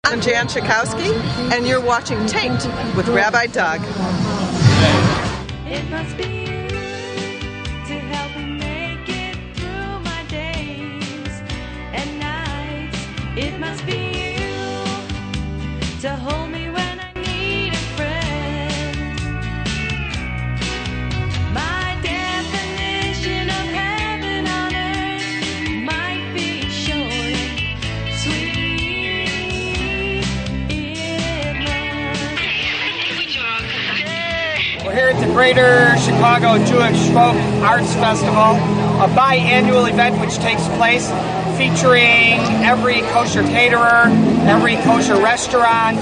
I'm Jan Schakowsky, and you're watching TAPED with Rabbi Doug. It must be you to help me make it through my days and nights. It must be you to hold me when I need a friend. My definition of heaven on earth might be short and sweet. We're here at the Greater Chicago Jewish Folk Arts Festival, a biannual event which takes place featuring every kosher caterer, every kosher restaurant,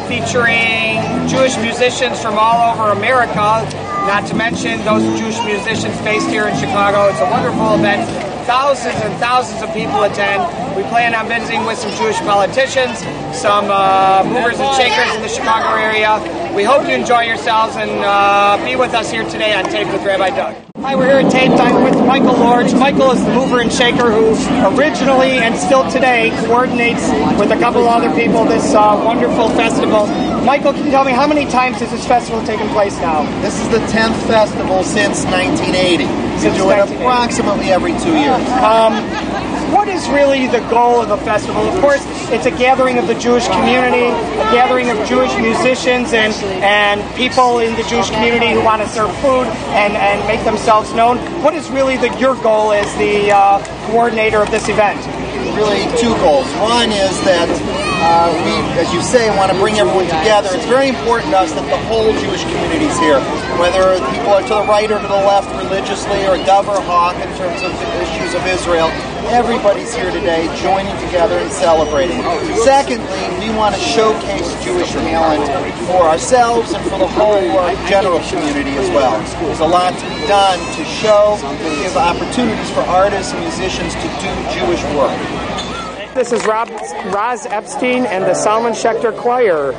featuring Jewish musicians from all over America, not to mention those Jewish musicians based here in Chicago. It's a wonderful event. Thousands and thousands of people attend. We plan on visiting with some Jewish politicians, some movers and shakers in the Chicago area. We hope you enjoy yourselves and be with us here today on Tape with Rabbi Doug. Hi, we're here at Tape. I'm with Michael Lorge. Michael is the mover and shaker who originally and still today coordinates with a couple other people this wonderful festival. Michael, can you tell me how many times has this festival taken place now? This is the 10th festival since 1980. We do it approximately every 2 years. What is really the goal of the festival? Of course, it's a gathering of the Jewish community, a gathering of Jewish musicians and people in the Jewish community who want to serve food and make themselves known. What is really your goal as the coordinator of this event? Really two goals. One is that we, as you say, want to bring everyone together. It's very important to us that the whole Jewish community is here, whether people are to the right or to the left religiously, or dove or hawk in terms of the issues of Israel. Everybody's here today joining together and celebrating. Secondly, we want to showcase Jewish talent for ourselves and for the whole general community as well. There's a lot to be done to show and give opportunities for artists and musicians to do Jewish work. This is Roz Epstein and the Solomon Schechter Choir.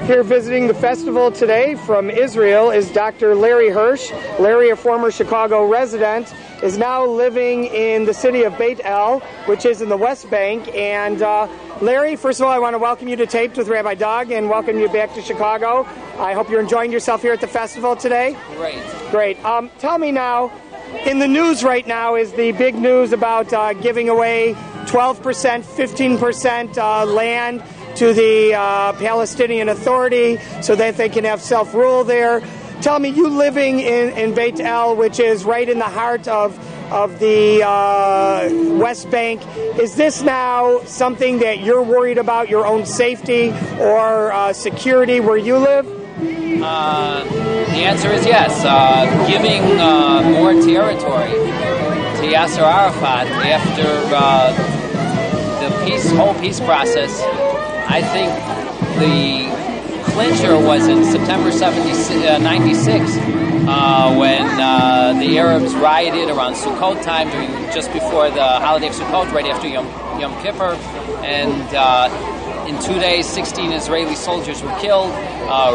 Here visiting the festival today from Israel is Dr. Larry Hirsch. Larry, a former Chicago resident, is now living in the city of Beit El, which is in the West Bank. And Larry, first of all, I want to welcome you to Taped with Rabbi Doug and welcome you back to Chicago. I hope you're enjoying yourself here at the festival today. Great. Tell me now, in the news right now is the big news about giving away 12%, 15% land to the Palestinian Authority so that they can have self-rule there. Tell me, you living in Beit El, which is right in the heart of the West Bank, is this now something that you're worried about, your own safety or security where you live? The answer is yes. Giving more territory to to Yasser Arafat after the whole peace process. I think the clincher was in September 96, when the Arabs rioted around Sukkot time, just before the holiday of Sukkot, right after Yom Kippur, and in 2 days, 16 Israeli soldiers were killed,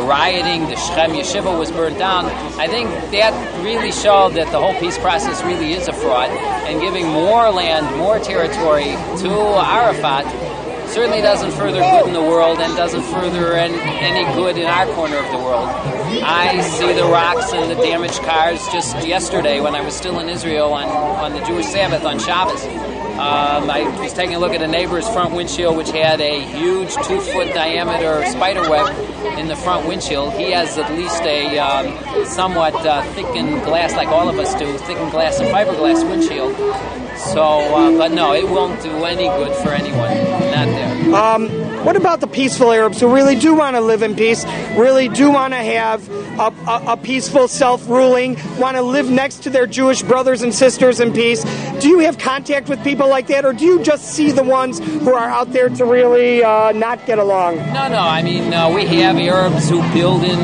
rioting, the Shechem Yeshiva was burned down. I think that really showed that the whole peace process really is a fraud, and giving more land, more territory to Arafat certainly doesn't further good in the world and doesn't further any good in our corner of the world. I see the rocks and the damaged cars just yesterday when I was still in Israel on the Jewish Sabbath on Shabbos. I was taking a look at a neighbor's front windshield, which had a huge 2-foot diameter spider web in the front windshield. He has at least a somewhat thickened glass, like all of us do, thickened glass and fiberglass windshield. So, but no, it won't do any good for anyone. Not there. What about the peaceful Arabs who really do want to live in peace, really do want to have a peaceful self-ruling, want to live next to their Jewish brothers and sisters in peace? Do you have contact with people like that, or do you just see the ones who are out there to really not get along? No. I mean, we have Arabs who build in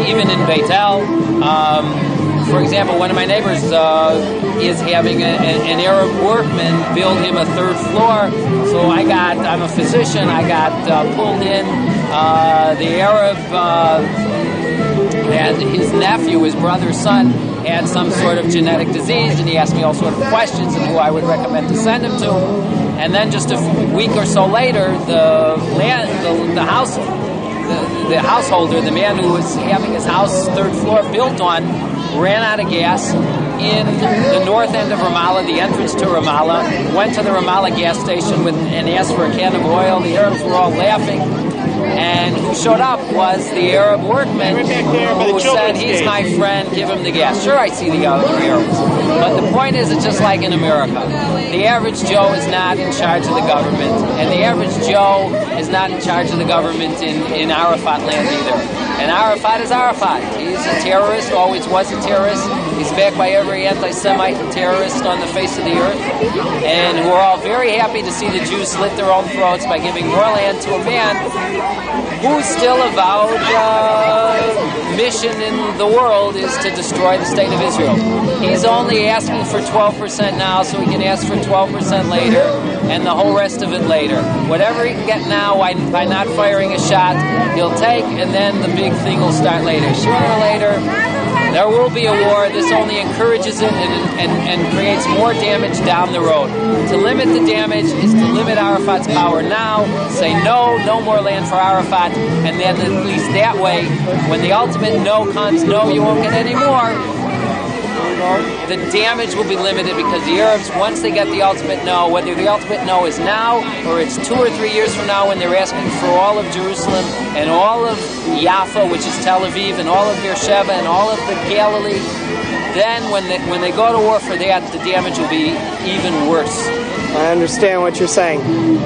even in Beit El. For example, one of my neighbors is having an Arab workman build him a third floor. So I'm a physician. I got pulled in. The Arab had his nephew, his brother's son, had some sort of genetic disease, and he asked me all sort of questions and who I would recommend to send him to. And then just a week or so later, the householder, the man who was having his house third floor built on, ran out of gas in the north end of Ramallah, the entrance to Ramallah, went to the Ramallah gas station and asked for a can of oil. The Arabs were all laughing. And who showed up was the Arab workman who said, he's my friend, give him the gas. Sure, I see the Arabs. But the point is, it's just like in America. The average Joe is not in charge of the government. And the average Joe is not in charge of the government in Arafat land either. And Arafat is Arafat. He's a terrorist, always was a terrorist. He's backed by every anti-Semite and terrorist on the face of the earth. And we're all very happy to see the Jews slit their own throats by giving more land to a man whose still avowed mission in the world is to destroy the state of Israel. He's only asking for 12% now, so he can ask for 12% later, and the whole rest of it later. Whatever he can get now by not firing a shot, he'll take, and then the big thing will start later. Sooner or later, there will be a war. This only encourages it and creates more damage down the road. To limit the damage is to limit Arafat's power now, say no more land for Arafat, and then at least that way, when the ultimate no comes, no, you won't get any more, the damage will be limited, because the Arabs, once they get the ultimate no, whether the ultimate no is now or it's 2 or 3 years from now when they're asking for all of Jerusalem and all of Jaffa, which is Tel Aviv, and all of Beersheba and all of the Galilee, then when they go to war for that, the damage will be even worse. I understand what you're saying.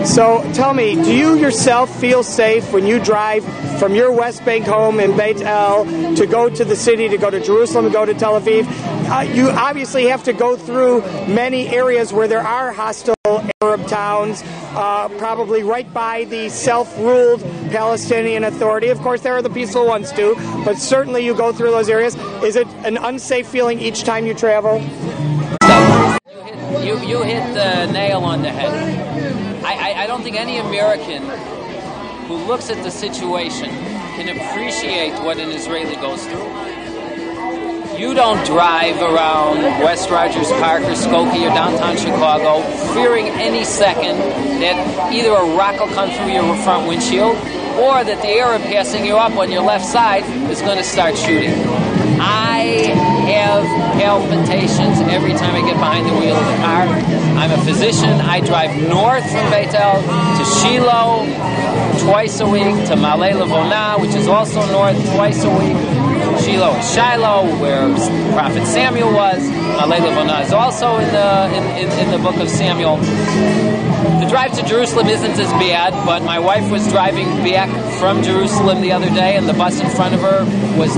So tell me, do you yourself feel safe when you drive from your West Bank home in Beit El to go to the city, to go to Jerusalem, to go to Tel Aviv? You obviously have to go through many areas where there are hostile Arab towns, probably right by the self-ruled Palestinian Authority. Of course, there are the peaceful ones too, but certainly you go through those areas. Is it an unsafe feeling each time you travel? You hit the nail on the head. I don't think any American who looks at the situation can appreciate what an Israeli goes through. You don't drive around West Rogers Park or Skokie or downtown Chicago fearing any second that either a rock will come through your front windshield or that the Arab passing you up on your left side is going to start shooting. I have palpitations every time I get behind the wheel of the car. I'm a physician. I drive north from Beit El to Shiloh twice a week, to Malay Lavona, which is also north, twice a week. Shiloh is Shiloh, where Prophet Samuel was. Malay Lavona is also in the book of Samuel. The drive to Jerusalem isn't as bad, but my wife was driving back from Jerusalem the other day, and the bus in front of her was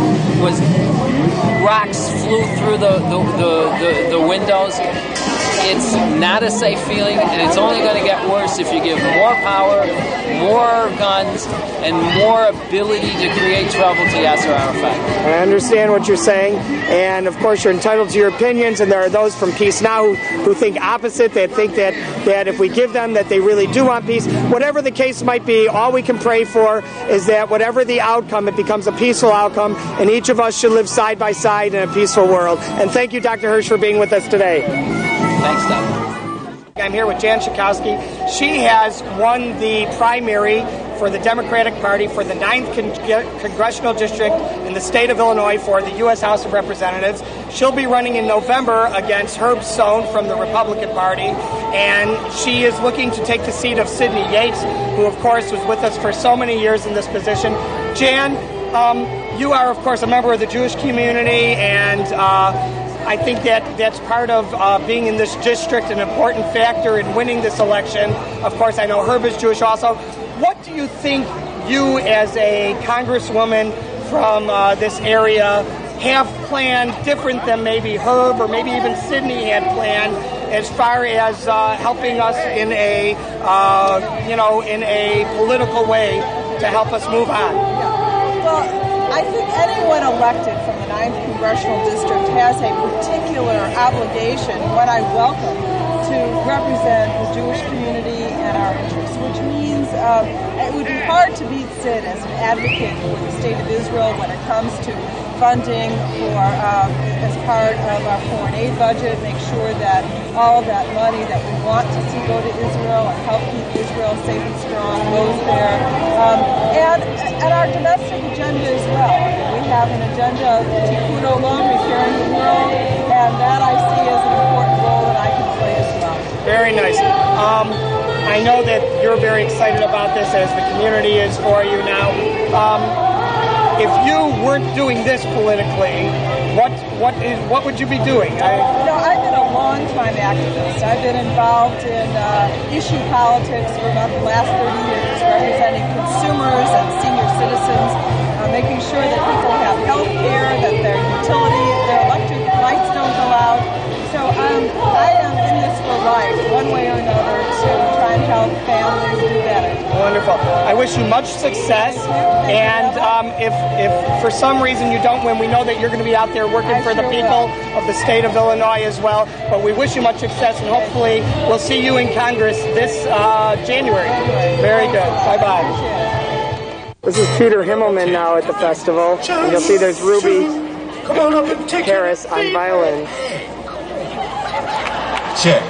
rocks flew through the windows. It's not a safe feeling, and it's only going to get worse if you give more power, more guns, and more ability to create trouble to Yasser Arafat. I understand what you're saying, and of course you're entitled to your opinions, and there are those from Peace Now who think opposite. They think that if we give them, that they really do want peace. Whatever the case might be, all we can pray for is that whatever the outcome, it becomes a peaceful outcome, and each of us should live side by side in a peaceful world. And thank you, Dr. Hirsch, for being with us today. Thanks, Doug. I'm here with Jan Schakowsky. She has won the primary for the Democratic Party for the 9th Congressional District in the state of Illinois for the U.S. House of Representatives. She'll be running in November against Herb Sohn from the Republican Party, and she is looking to take the seat of Sidney Yates, who, of course, was with us for so many years in this position. Jan, you are, of course, a member of the Jewish community, and I think that's part of being in this district, an important factor in winning this election. Of course, I know Herb is Jewish also. What do you think you, as a congresswoman from this area, have planned different than maybe Herb or maybe even Sidney had planned, as far as helping us in a in a political way to help us move on? Well, I think anyone elected from the 9th Congressional District has a particular obligation, what I welcome, to represent the Jewish community and our interests, which means it would be hard to beat Sid as an advocate for the state of Israel when it comes to funding for, as part of our foreign aid budget, make sure that all of that money that we want to see go to Israel and help keep Israel safe and strong goes there. And our domestic agenda as well. We have an agenda of tikkun olam, repairing the world, and that I see as an important role that I can play as well. Very nice. I know that you're very excited about this, as the community is for you now. If you weren't doing this politically, what would you be doing? I've been a long-time activist. I've been involved in issue politics for about the last 30 years, representing consumers and senior citizens, making sure that people have health care, that their electric lights don't go out. So I am in this for life, one way or another, to try and help families do better. Wonderful. I wish you much success. And if for some reason you don't win, we know that you're going to be out there working for the people of the state of Illinois as well. But we wish you much success, and hopefully we'll see you in Congress this January. Very good. Bye-bye. This is Peter Himmelman now at the festival. And you'll see there's Ruby Harris on violin. Check.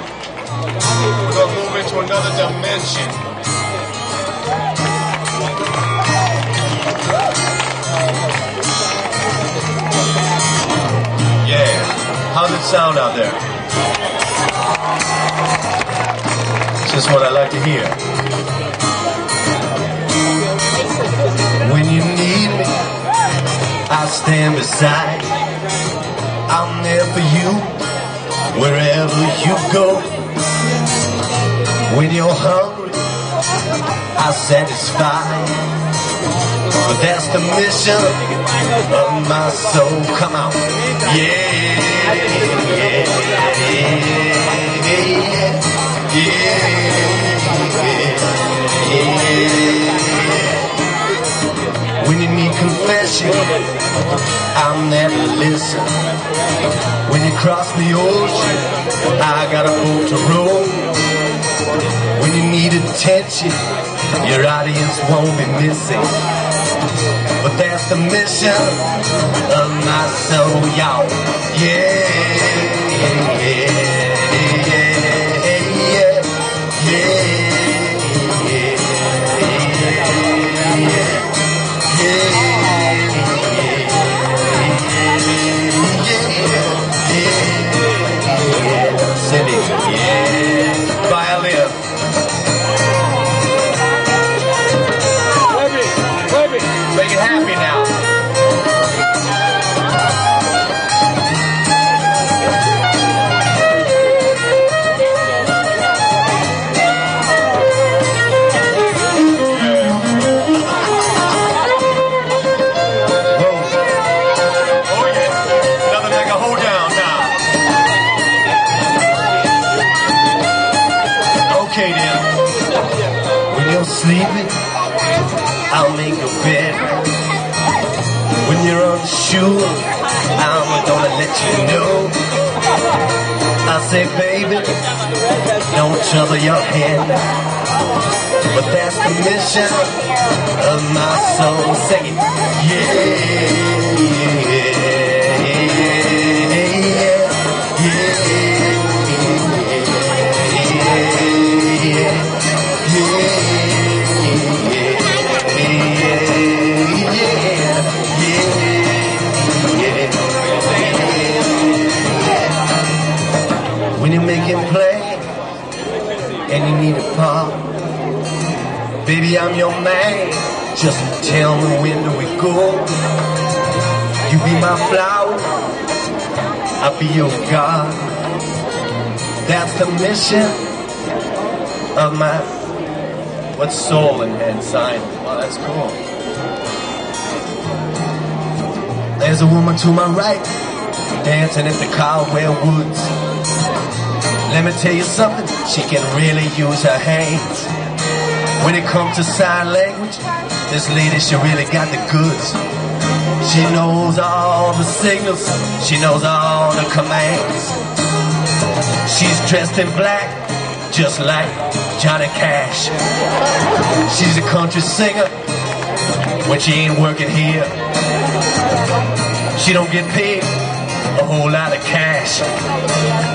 We're going to move into another dimension. Yeah. How's it sound out there? It's just what I like to hear. When you need me, I'll stand beside you. I'm there for you. Wherever you go, when you're hungry, I'll satisfy you. But that's the mission of my soul. Come on, yeah, yeah, yeah, yeah. When you need confession, I'm there to listen. When you cross the ocean, I got a boat to row. When you need attention, your audience won't be missing. But that's the mission of my soul, y'all. Yeah, yeah, yeah, yeah, yeah, yeah. Cindy, yeah, violin. Webby, make it happy now. you're sleeping, I'll make a bed. When you're unsure, I'm gonna let you know. I say, baby, don't trouble your head. But that's the mission of my soul. Sing it. Yeah, when you're making play and you need a part, baby, I'm your man. Just tell me when do we go. You be my flower, I'll be your God. That's the mission of my, what's soul and head sign? Oh, that's cool. There's a woman to my right, dancing at the Caldwell Woods. Let me tell you something, she can really use her hands. When it comes to sign language, this lady, she really got the goods. She knows all the signals, she knows all the commands. She's dressed in black, just like Johnny Cash. She's a country singer when she ain't working here. She don't get paid a whole lot of cash.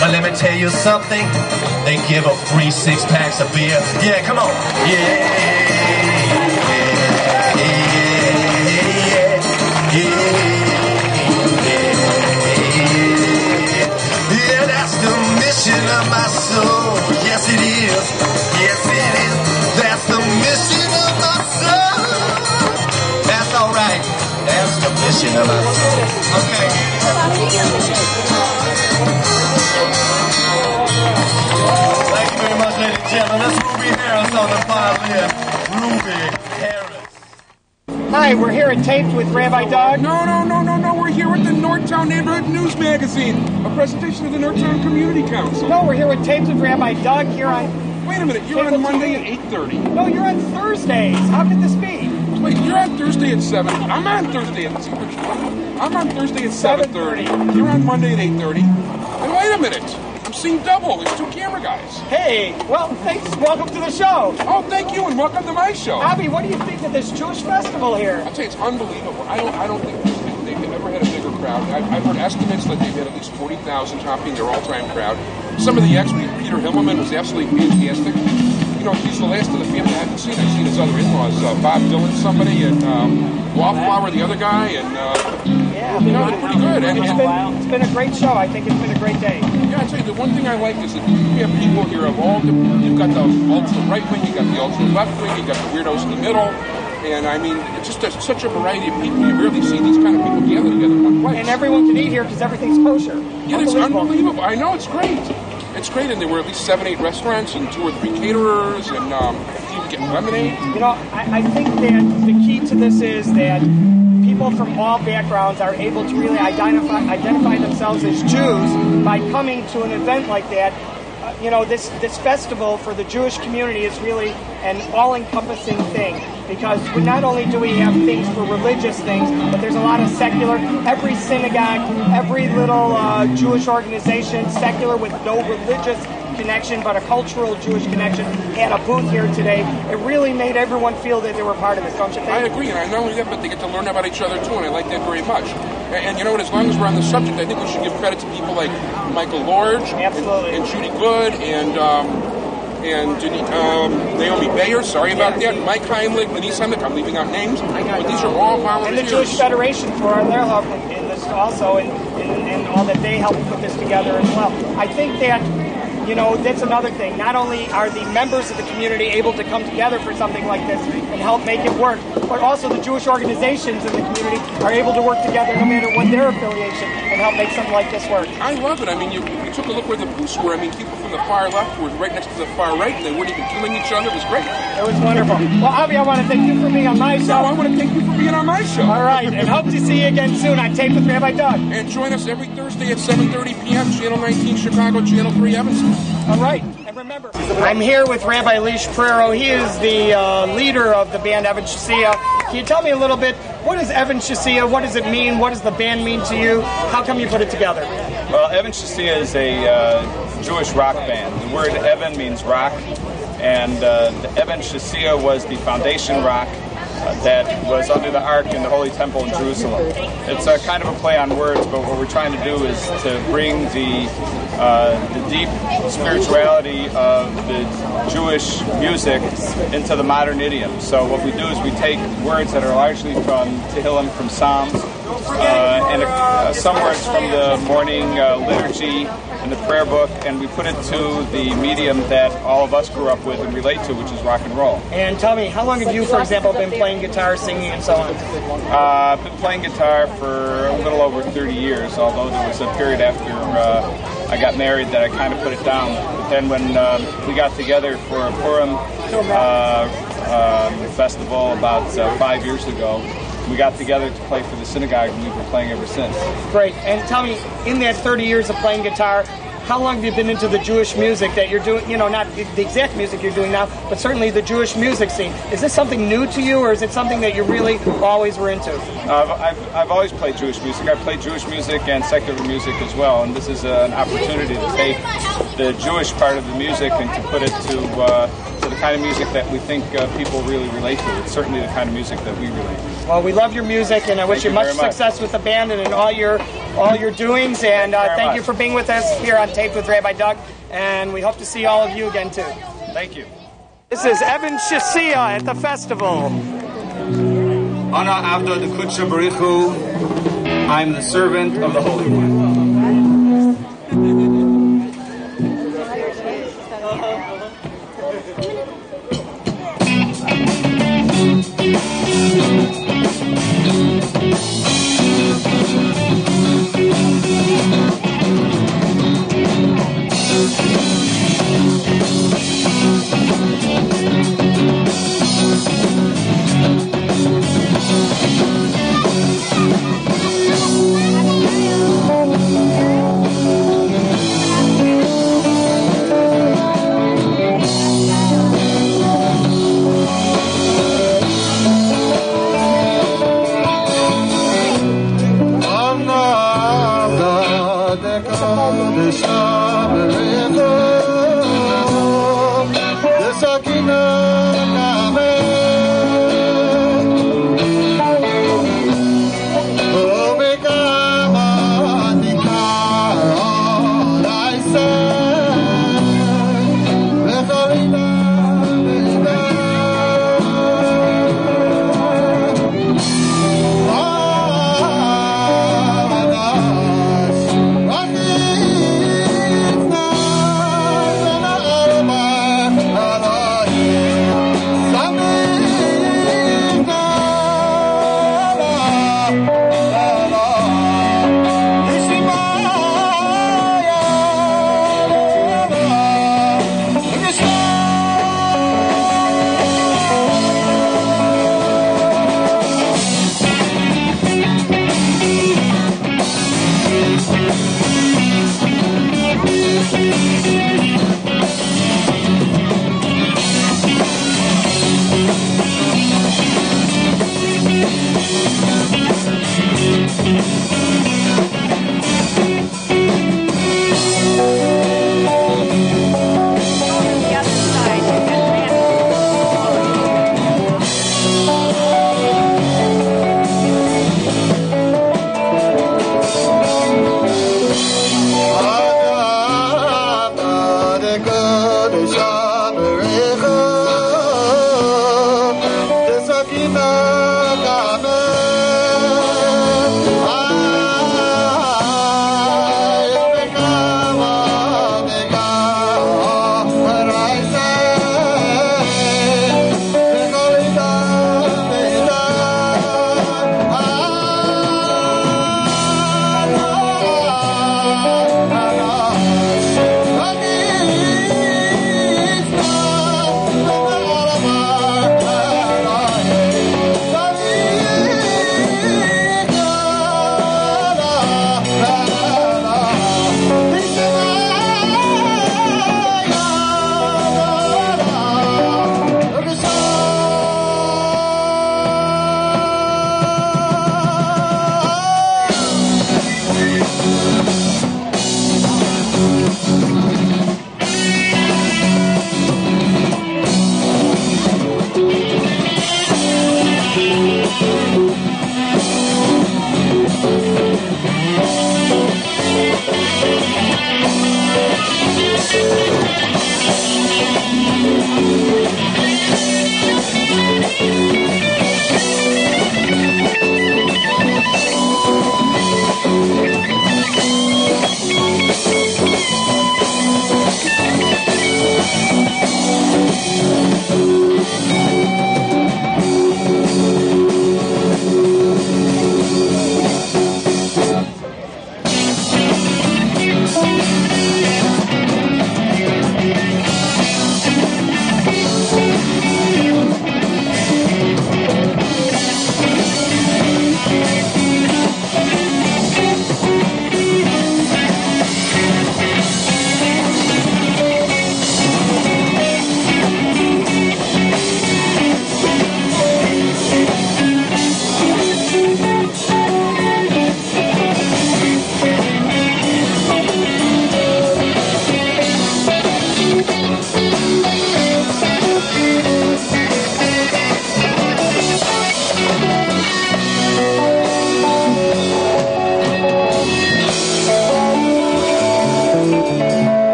But let me tell you something, they give her free 6 packs of beer. Yeah, come on. Yeah. Yeah, that's the mission of my soul. Yes, it is. Yes, it is. That's the mission of my soul. That's all right. That's the mission of my soul. Okay. Thank you very much, ladies and gentlemen. That's Ruby Harris on the violin. Ruby Harris. Hi, we're here at Taped with Rabbi Doug. No. We're here with the Northtown Neighborhood News Magazine, a presentation of the Northtown Community Council. No, we're here with Taped with Rabbi Doug here on... Wait a minute, you're on Monday at 8:30. No, you're on Thursdays. How could this be? Wait, you're on Thursday at 7. I'm on Thursday at... I'm on Thursday at 7:30. You're on Monday at 8:30. And wait a minute. I'm seeing double. There's 2 camera guys. Hey, well, thanks. Welcome to the show. Oh, thank you, and welcome to my show. Avy, what do you think of this Jewish festival here? I'll tell you, it's unbelievable. I don't think they've ever had a bigger crowd. I've heard estimates that they've had at least 40,000 topping their all-time crowd. Some of the acts, Peter Himmelman was absolutely fantastic. You know, he's the last of the family I haven't seen. I've seen his other in-laws, Bob Dylan, somebody, and Wallflower, the other guy, and you know, they're pretty good. And it's been a great show. I think it's been a great day. Yeah, I tell you, the one thing I like is that you have people here of all different. You've got the ultra right wing, you got the ultra left wing, you got the weirdos in the middle. And I mean, it's just such a variety of people. You rarely see these kind of people gather together in one place. And everyone can eat here because everything's kosher. Yeah, it's unbelievable. I know, it's great. It's great, and there were at least 7, 8 restaurants and 2 or 3 caterers, and you can get lemonade. You know, I think that the key to this is that people from all backgrounds are able to really identify themselves as Jews by coming to an event like that. You know, this festival for the Jewish community is really an all-encompassing thing, because not only do we have things for religious things, but there's a lot of secular. Every synagogue, every little Jewish organization, secular with no religious connection but a cultural Jewish connection, had a booth here today. It really made everyone feel that they were part of this, don't you think? I agree, and not only that, but they get to learn about each other too, and I like that very much. And you know what, as long as we're on the subject, I think we should give credit to people like Michael Lorge, and Judy Good, and Naomi Bayer, sorry about that, Mike Heimlich, Denise Heimlich, I'm leaving out names, but these are all volunteers. And the Jewish Federation for their help in this also, and all that they helped put this together as well. I think that, you know, that's another thing. Not only are the members of the community able to come together for something like this and help make it work, but also the Jewish organizations in the community are able to work together no matter what their affiliation and help make something like this work. I love it. I mean, you took a look where the booths were. I mean, people from the far left were right next to the far right, and they weren't even killing each other. It was great. It was wonderful. Well, Avy, I want to thank you for being on my show. No, I want to thank you for being on my show. All right, and hope to see you again soon on Tape with Rabbi Doug. And join us every Thursday at 7:30 p.m., Channel 19 Chicago, Channel 3 Evanston. All right, and remember, I'm here with Rabbi Elisha Prero. He is the leader of the band Evan Shazia. Can you tell me a little bit, what is Evan Shazia? What does it mean? What does the band mean to you? How come you put it together? Well, Evan Shazia is a Jewish rock band. The word Evan means rock, and the Evan Shazia was the foundation rock that was under the Ark in the Holy Temple in Jerusalem. It's a kind of a play on words, but what we're trying to do is to bring the deep spirituality of the Jewish music into the modern idiom. So what we do is we take words that are largely from Tehillim, from Psalms, and some words from the morning liturgy and the prayer book, and we put it to the medium that all of us grew up with and relate to, which is rock and roll. And tell me, how long have you, for example, been playing guitar, singing, and so on? I've been playing guitar for a little over 30 years, although there was a period after I got married that I kind of put it down. But then when we got together for a Purim festival about 5 years ago, we got together to play for the synagogue, and we've been playing ever since. Great. And tell me, in that 30 years of playing guitar, how long have you been into the Jewish music that you're doing? You know, not the exact music you're doing now, but certainly the Jewish music scene. Is this something new to you, or is it something that you really always were into? I've always played Jewish music. I've played Jewish music and secular music as well, and this is an opportunity to take the Jewish part of the music and to put it to the kind of music that we think people really relate to. It's certainly the kind of music that we relate to. Well, we love your music, and I wish you much success with the band and in all your doings. And thank you for being with us here on Taped with Rabbi Doug. And we hope to see all of you again too. Thank you. This is Evan Shazia at the festival. Ana Avdo de Kutsha Barichu. I'm the servant of the Holy One.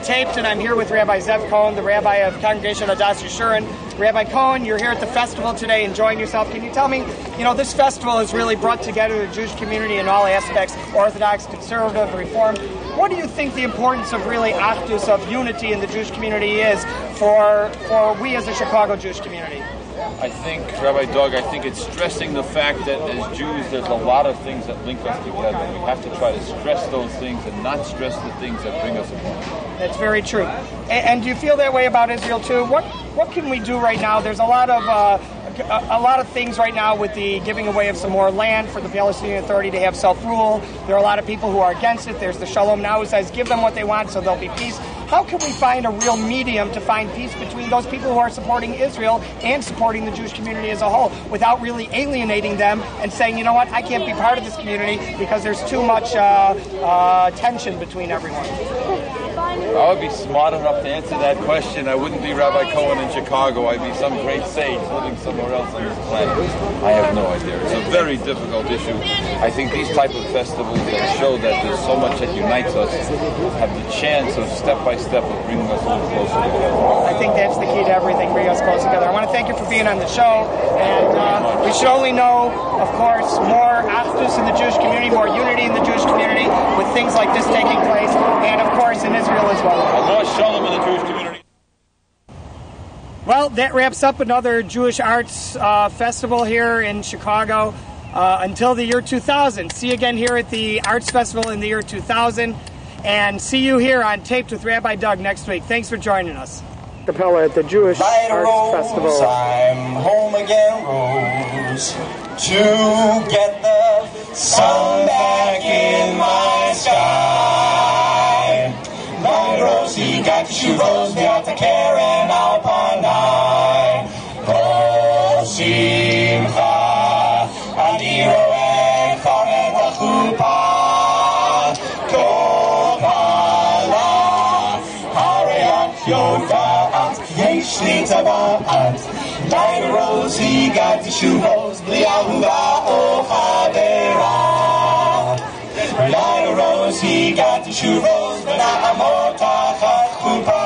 Taped, and I'm here with Rabbi Zev Cohen, the rabbi of Congregation Adas Yeshurun. Rabbi Cohen, you're here at the festival today, enjoying yourself. Can you tell me, this festival has really brought together the Jewish community in all aspects, Orthodox, Conservative, Reform. What do you think the importance of really actus, of unity in the Jewish community is for we as a Chicago Jewish community? I think, Rabbi Doug, it's stressing the fact that as Jews there's a lot of things that link us together. We have to try to stress those things and not stress the things that bring us apart. That's very true. And do you feel that way about Israel too? What can we do right now? There's a lot of things right now with the giving away of some more land for the Palestinian Authority to have self-rule. There are a lot of people who are against it. There's the Shalom Now who says give them what they want so there'll be peace. How can we find a real medium to find peace between those people who are supporting Israel and supporting the Jewish community as a whole without really alienating them and saying, you know what, I can't be part of this community because there's too much tension between everyone? I would be smart enough to answer that question. I wouldn't be Rabbi Cohen in Chicago. I'd be some great sage living somewhere else on this planet. I have no idea. It's a very difficult issue. I think these type of festivals that show that there's so much that unites us have the chance of step by step of bringing us a little closer together. I think that's the key to everything, bringing us close together. I want to thank you for being on the show. And we should only know, of course, more actus in the Jewish community, more unity in the Jewish community with things like this taking place. And, of course, in Israel as well. Allah Shalom in the Jewish community. Well, that wraps up another Jewish Arts Festival here in Chicago until the year 2000. See you again here at the Arts Festival in the year 2000. And see you here on Taped with Rabbi Doug next week. Thanks for joining us. Cappella at the Jewish Arts Festival. I'm home again, Rose, to get the sun back in my sky. My Rosie got the shoe rose, got the Karen Alpanai. Oh, Simcha, Adiro and Chomet HaChuppah. Tobala, Hareat Yodat, Yesh Li Tabat. My Rosie got the shoe rose, Bli Ahuva O Chavera. Little Rose, he got the shoe rose, but I'm more tachat chuppah.